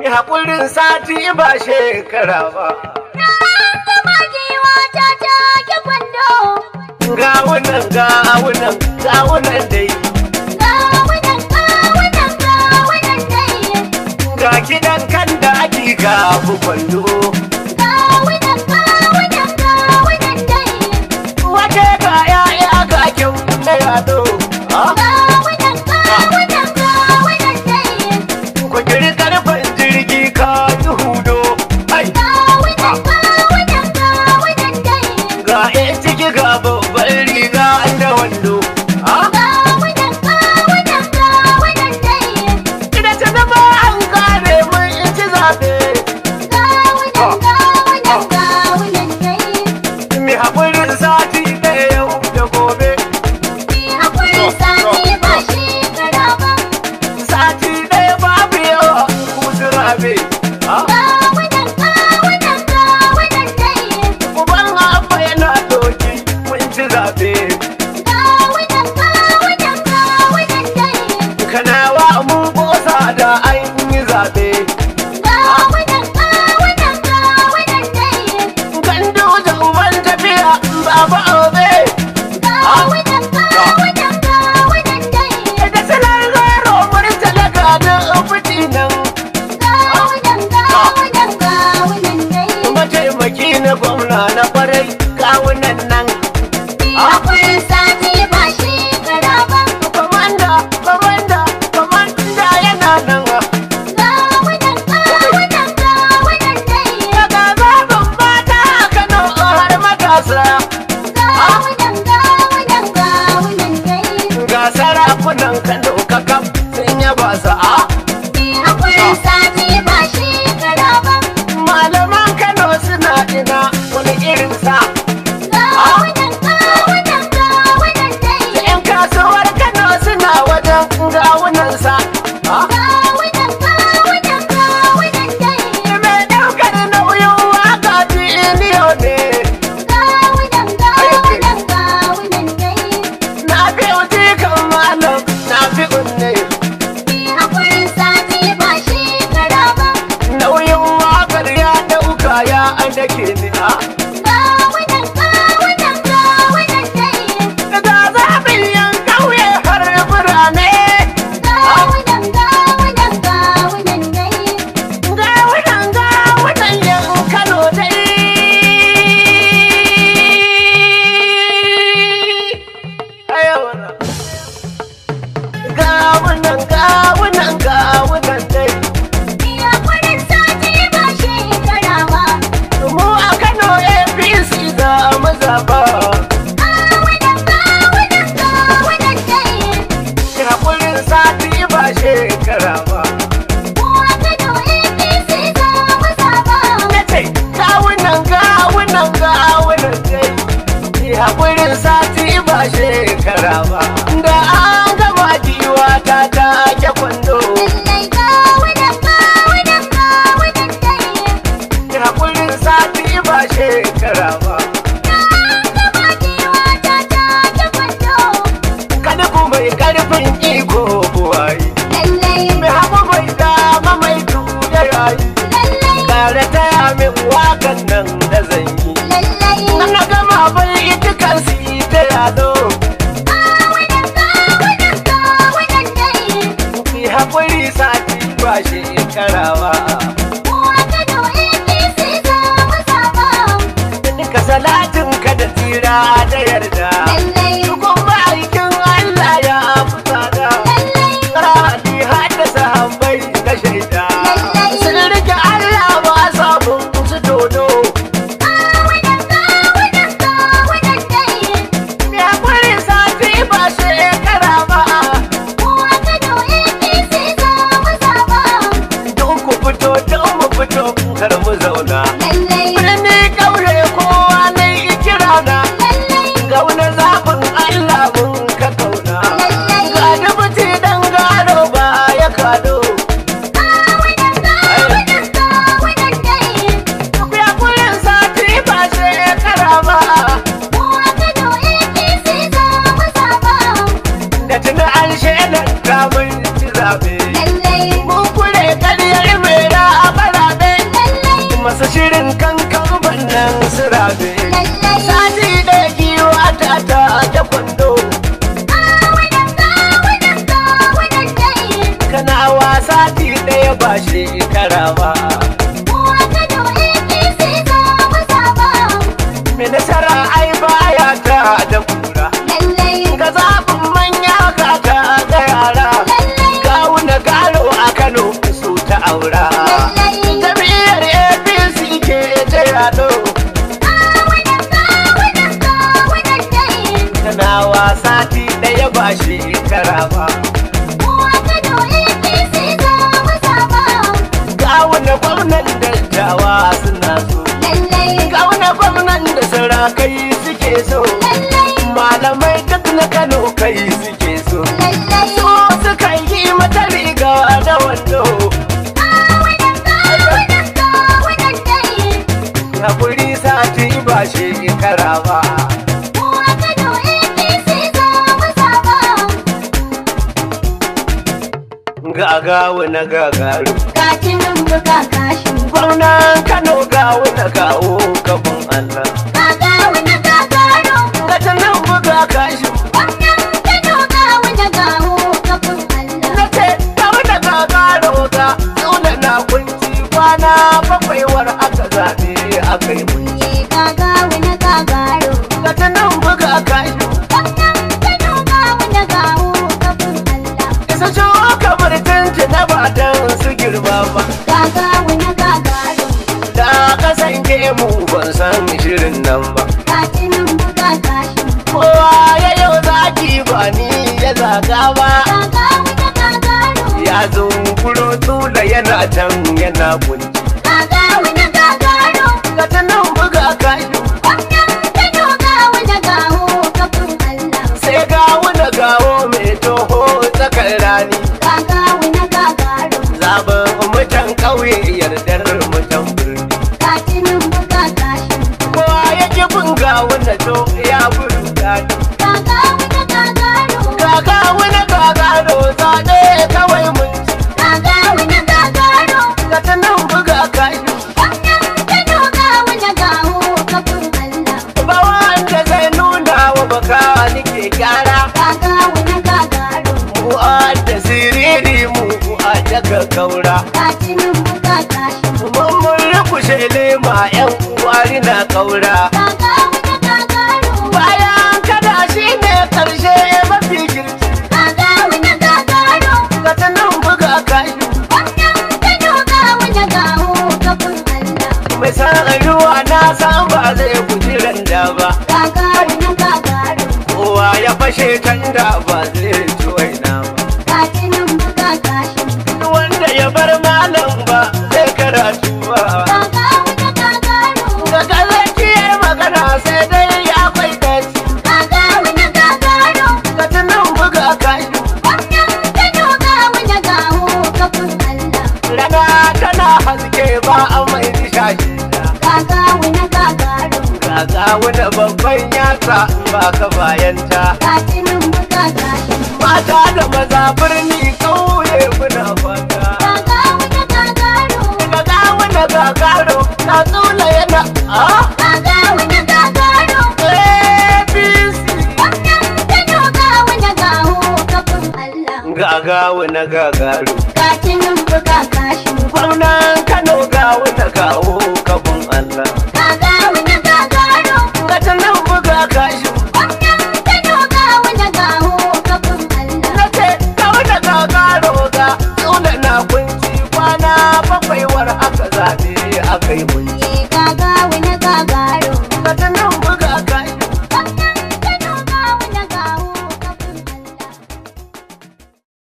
haƙurin sati ba shekara ba. Zama giwa ta take kwando. Gawunan dai. Gawunan dai. Ga kiɗan kan da ake gafu kwando. Gawunan dai. Wace ga ya'ya ga kyau na yado. Gawunan dai. Ku kiri karfin jirgi ka yi hudo. Gawunan dai. Ga yan ciki ga babbar riga da wando. Gawunan dai. Ina ta zama an kare mun ci zaɓe. Gawunan dai. Mi haƙurin sati ɗaya yau da gobe. Haƙurin sati ba shekara ba. Sati ɗaya babu yawa kutu rabe. Gawunan dai. Uban abba yana doki mun ci zaɓe. Gawunan dai. Kanawa mun ƙosa da an yi zaɓe. Gawunan dai. Gandu da uban tafiya baba obe. Gawunan dai. Da sanar zaro murtala gadon fiti nan. Gawunan dai. Mataimaki na gwamna na farai kawunan nan. Haƙurin sati ba shekara ba. Komanda yana nan. Gawunan dai. Daga zaɓin mata a Kano har matasa. Gawunan dai. Ga sarakunan Kano kakaf sun yaba sa'a. Haƙurin sati ba shekara ba. Malaman Kano suna ina wani irin sa. Gawunan dai. Da 'yan kasuwar Kano suna wajen gawunansa. Gawunan dai. Mai ɗaukar nauyin waka biliyo ne. Gawunan dai. Na fi wuce kan malam na fi unne. Haƙurin sati ba shekara ba. Nauyin wakar ya ɗauka ya dake ni a. Gawunan dai. Daga zaɓin yan ƙauye har birane. Gawunan dai. Gawunan yan Kano dai. Ayawana. Gawunan dai. Haƙurin sati ba shekara ba. Mu a Kano APC za mu zaɓa. Gawunan dai. Haƙurin sati ba shekara ba. Kowa Kano APC za mu zaba. Na ce gawunan dai. Haƙurin sati ba shekara ba. Da an gama jiwa ta take kwando. Lallai gawunan dai. Haƙurin sati ba shekara ba. Gama giwa ta take kwando. Kalifu mai ƙarfin iko buwayi. Lallai, Mai hagu mai dama mai tuya yayi. lallai, Tare taya min wakan nan da zan yi. lallai. Na gama bai ita kan su yi ta yado. Gawunan dai. Ki haƙuri sati ba shekara ba. Kowa Kano APC za mu zaba. Duka salatin ka da tsira da yarda. Lallai, Dukun ma'aikin Allah ya fita da. lallai, Rani haddasa hambai na shaida. Sun rike Allah ba sabon su dodo. gawunan dai. Ki haƙuri sati ba shekara ba. Kowa Kano APC za mu zaba. Don mu fito kar mu zauna. Lallai, Birni ƙauye kowa na yi kirana. lallai, Ga ba shekara ba. Uwa Kano APC za mu zaba. Mai nasara ai baya ta da kura. Lallai, Ga zaɓin manya ga ta ga yara. lallai, Gawuna garo a Kano su ta aura. lallai. Jam'iyyar APC ke ta yado. Kawunan dai. Tana wasa ti ɗaya ba shekara ba. Uwa Kano APC za mu zaba. Gawuna gwamnan dattawa suna so. Lallai, Gawuna gwamnan da sarakai suke so. lallai, Malamai duk na Kano kai suke so. lallai. So suka yi mata riga da wando. Kawunan dai. Hakuri sati ba shekara ba. Uwa Kano APC za mu zaba. Gagawu na gagaru. Kacinin buga kashi. Gwamnan Kano gawu na kawo kafin Allah. Gagawu na gagaro. Gata nan buga kashi. Wannan Kano gawu na gawo kafin Allah. Na ce gawu na gagaro ga tsula na kunci kwana bakwaiwar aka zaɓe aka yi mun. Ye gagawu na gagaro. Gata nan buga kashi. Wannan Kano gawu na gawo kafin Allah. Isa ciwo kamar tinti na badan su girma ba. Gagawu na gagaro. Da kasance mu ban san shirin nan ba. Kacinin buga kashi. Kowa ya yau zaki ba ni ya zaga ba. Gagawu na gagaro. Ya zo kuro tula yana can yana kunci. Gagawu na gagaro. Gata nan buga kashi. Wannan Kano gawu na gawo kafin Allah. Sai gawo na gawo mai toho tsakar rani. Gagawu na gagaro. Zaben mutan ƙauye yardar mutan birni. Kacinin buga kashi. Kowa ya ki bin gawo na to ya buru daɗi. Gagawu na gagaro. Gagawo na gagaro zaɓe kawai mun ci. Gagawu na gagaro. Gata nan buga kashi. Wannan Kano gawu na gawo kafin Allah. Ba wanda zai nuna wa baka nike gyara. Gagawu na gagaro. Mu a da siriri mu a daga kaura. Kacinin buga kashi. Mun rukushe lema yan uwari na kaura. Gagawu na gagaro. Bayan kada shi ne karshe mafi girki. Gagawu na gagaro. Ka ta nan buga kashi. Wannan Kano gawu na gawo kafin Allah. Mai san ruwa na san ba zai guji randa ba. Gagawu na gagaro. Kowa ya fashe tanda ba zai ci waina ba. Kacinin buga kashi. Wanda ya bar malam ba zai karatu ba. Gagawu na gagaro. Ga kallakiyar magana sai dai akwai daci. Gagawu na gagaro. Ka ta nan buga kashi. Wannan Kano gawu na gawo kafin Allah. Rana tana haske ba a mai nishashi. Gagawu na gagaro. Gaga wani babban yatsa in ba ka bayanta. Kacinin buga kashi. Mata da maza birni ƙauye muna fata. Gagawu na gagaro. Gaga wani gagaro na tsula yana Gagawu na gagaro. APC. Wannan Kano gawu na gawo kafin Allah. Gaga wani gagaro. Kacinin buga kashi. Gwamnan Kano ga wani kawo kafin Allah. Gagawu na gagaro. Gata nan buga kashi. Wannan Kano gawu na gawo kafin Allah. Na ce ga wani gagaro ga tsula na kunci kwana bakwaiwar aka zaɓe aka yi